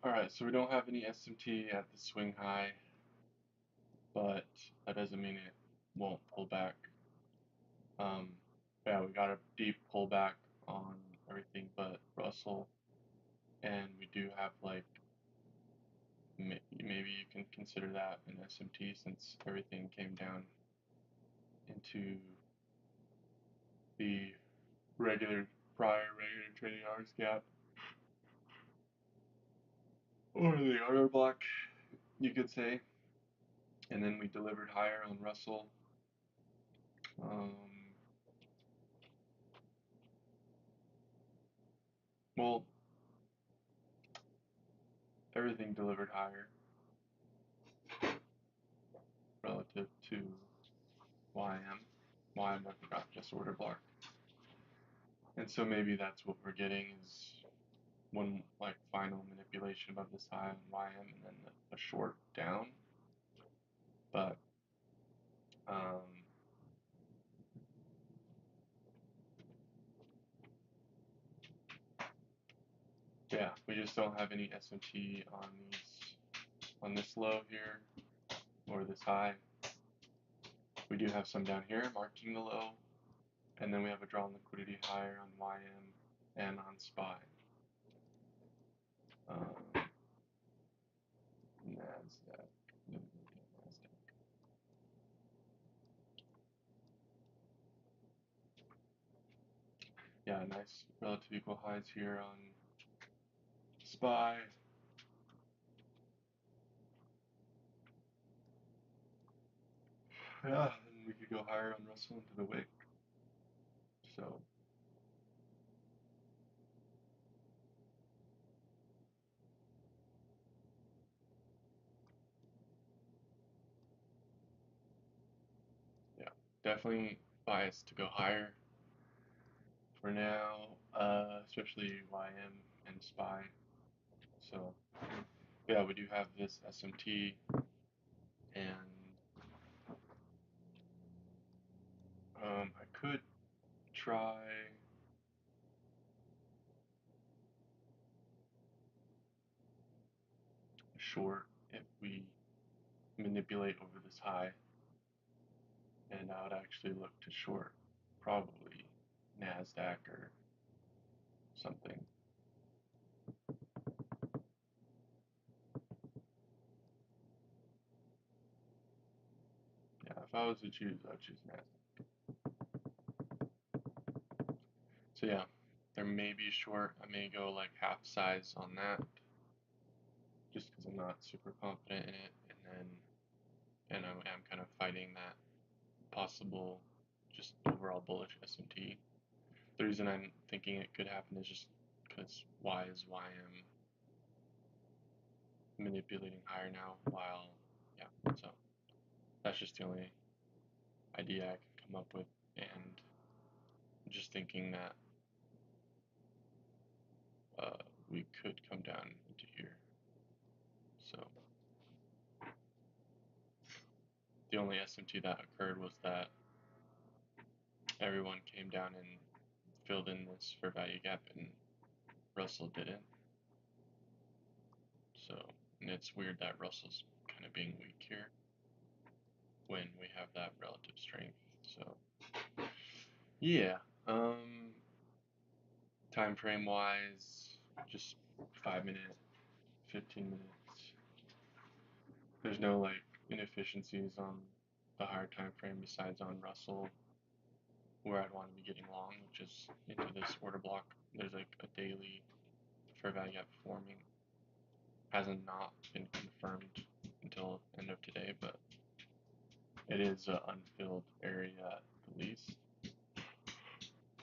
Alright, so we don't have any SMT at the swing high, but that doesn't mean it won't pull back. Um, yeah, we got a deep pullback on everything but Russell, and we do have like maybe you can consider that an SMT since everything came down into the regular trading hours gap or the order block, you could say. And then we delivered higher on Russell. Um, well, everything delivered higher relative to YM. YM I forgot, just order block. And so maybe that's what we're getting is one like final manipulation above this high on YM and then a short down. But yeah, we just don't have any SMT on this low here or this high. We do have some down here marking the low, and then we have a drawn liquidity higher on YM and on SPY. NASDAQ. Yeah, nice relative equal highs here on SPY. Yeah, and we could go higher on Russell into the wick. So yeah, definitely biased to go higher for now, especially YM and SPY. So yeah, we do have this SMT, and I could try short if we manipulate over this high, and I would actually look to short probably NASDAQ or something. Yeah, if I was to choose, I would choose NASDAQ. So yeah, there may be short. I may go like half size on that, just because I'm not super confident in it, and I'm kind of fighting that possible just overall bullish SMT. The reason I'm thinking it could happen is just because Y is YM manipulating higher now, while yeah, so that's just the only idea I can come up with, and just thinking that we could come down into here. So the only SMT that occurred was that everyone came down and filled in this fair value gap and Russell didn't. So, and it's weird that Russell's kind of being weak here when we have that relative strength. So yeah, time frame wise, just 5 minute, 15 minutes. There's no like inefficiencies on the higher time frame besides on Russell where I'd want to be getting long, which is into this order block. There's like a daily fair value gap forming. Hasn't not been confirmed until end of today, but it is an unfilled area at the least.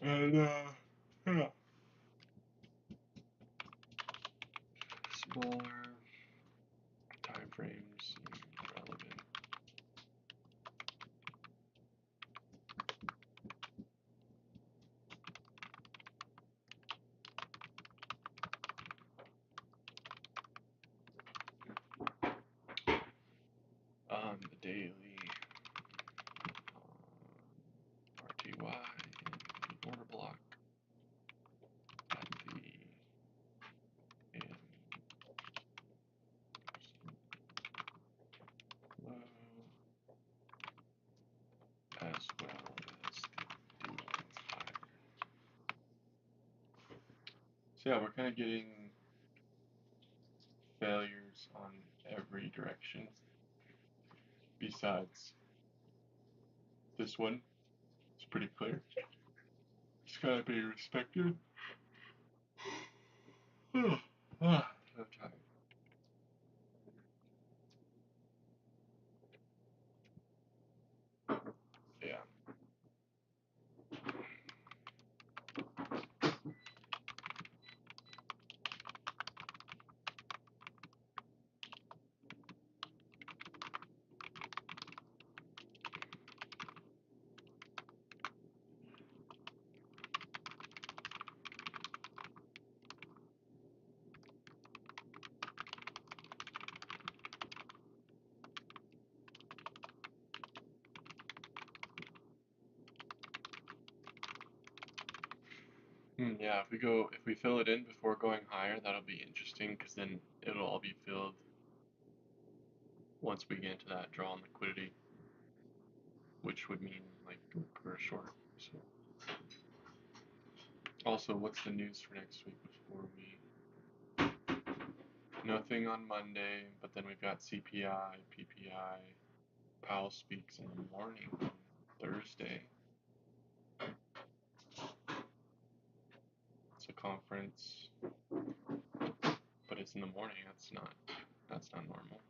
And yeah, smaller time frames relevant. On the daily, RTY in the order block at the So yeah, we're kind of getting failures on every direction besides this one. It's pretty clear. It's gotta be respected. I'm tired. Yeah. Yeah, if we fill it in before going higher, that'll be interesting because then it'll all be filled once we get into that draw on liquidity, which would mean like we're short. So, also, what's the news for next week before we? Nothing on Monday, but then we've got CPI, PPI, Powell speaks in the morning on Thursday. It's a conference, but it's in the morning. That's not normal.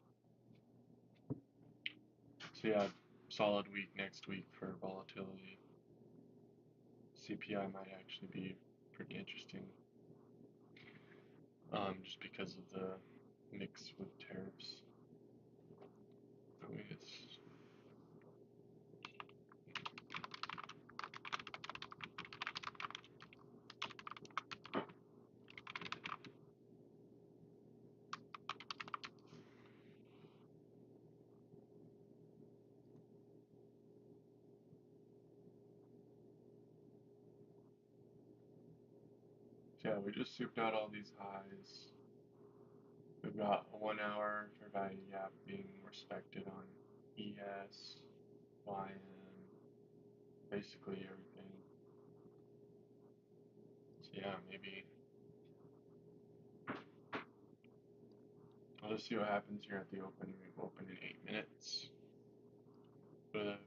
So yeah, solid week next week for volatility. CPI might actually be pretty interesting, just because of the mix with tariffs. I mean, it's yeah, we just souped out all these highs. We've got a 1 hour for value gap being respected on ES, YM, basically everything. So yeah, maybe I'll just see what happens here at the open. We've opened in 8 minutes. But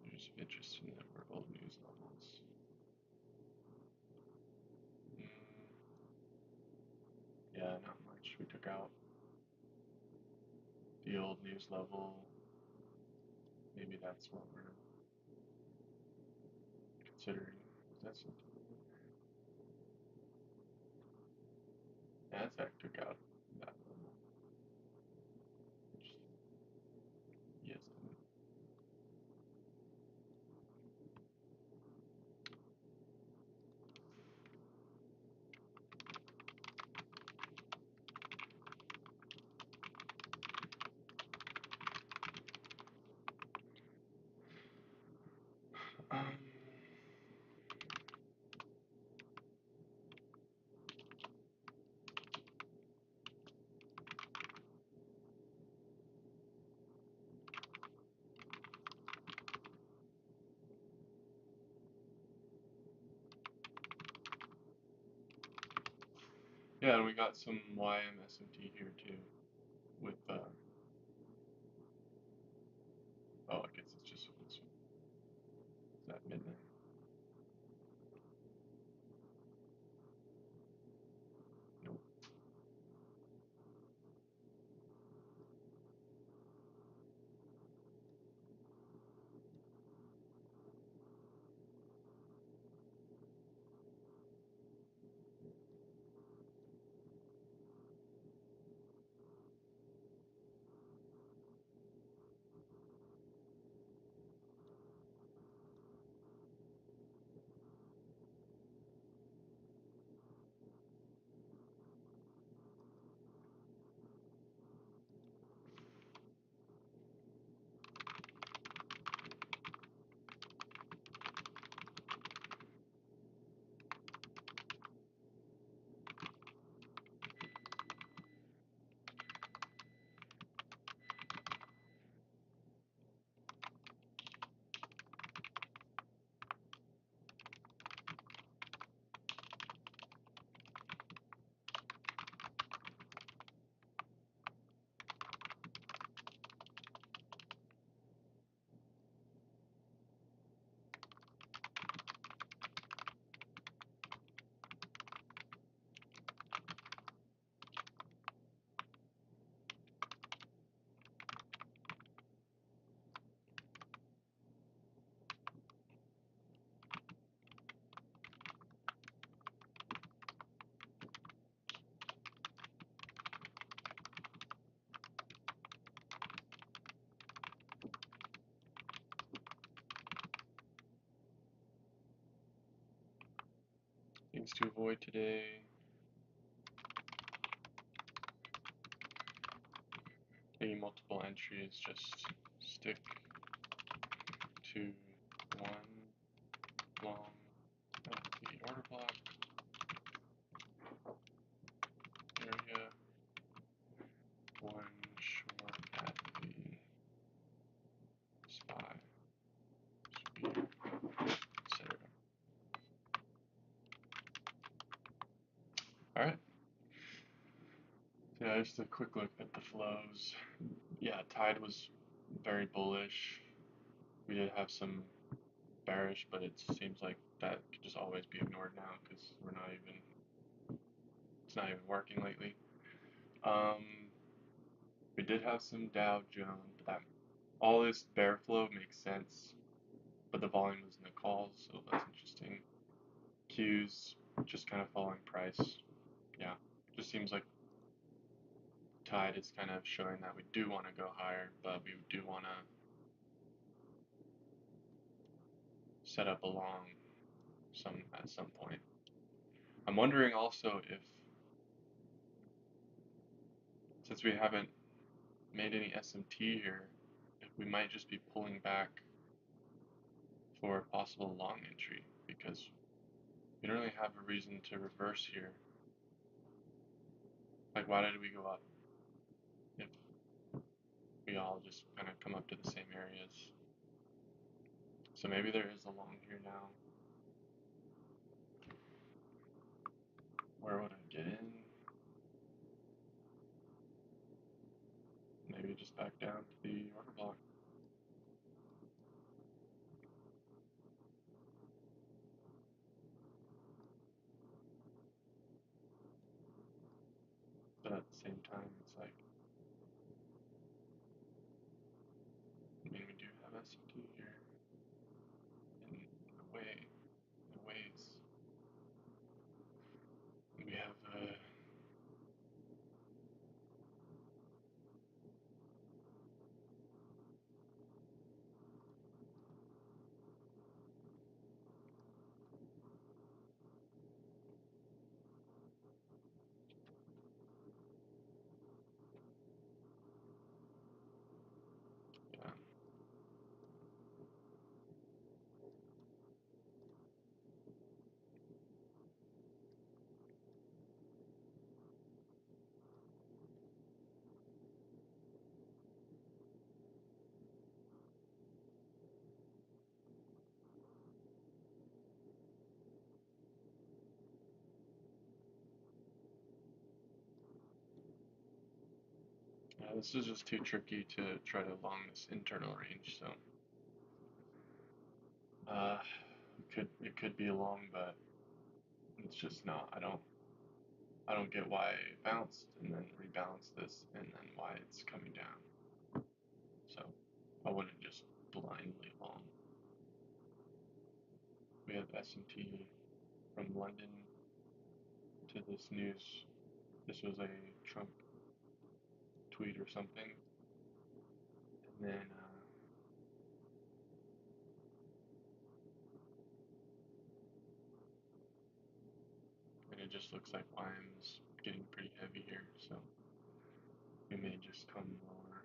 there's interest in the world news levels. Mm, yeah, not much. We took out the old news level. Maybe that's what we're considering. Is that something? Nasdaq took out that level. Yes. Um, yeah, and we got some YMSMT here too. With oh, I guess it's just it's at midnight. Nope. Things to avoid today. Any multiple entries, just stick to one long at the order block area, one short at the spy speed, etc. Alright, so yeah, just a quick look at the flows. Yeah, Tide was very bullish. We did have some bearish, but it seems like that could just always be ignored now because it's not even working lately. We did have some Dow Jones, but all this bear flow makes sense, but the volume was in the calls, so that's interesting. Q's just kind of following price. Yeah, just seems like Tide is kind of showing that we do want to go higher, but we do want to set up a long at some point. I'm wondering also if, since we haven't made any SMT here, if we might just be pulling back for a possible long entry, because we don't really have a reason to reverse here. Like, why did we go up if we all just kind of come up to the same areas? So maybe there is a long here now. Where would I get in? Maybe just back down to the order block. But at the same time, it's like, I mean, we do have SMT here in ways. We have yeah. Yeah, this is just too tricky to try to long this internal range, so it could be long, but it's just not. I don't get why it bounced and then rebalanced this and then why it's coming down. So I wouldn't just blindly long. We have S&T from London to this news. This was a Trump tweet or something, and then it just looks like YM's getting pretty heavy here, so we may just come lower.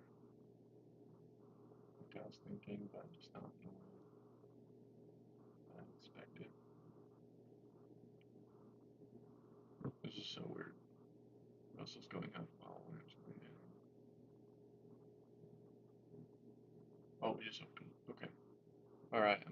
Like I was thinking, but just not more than I expected. This is so weird. This is going up while YM's going down. Oh, we just opened. Okay. Alright,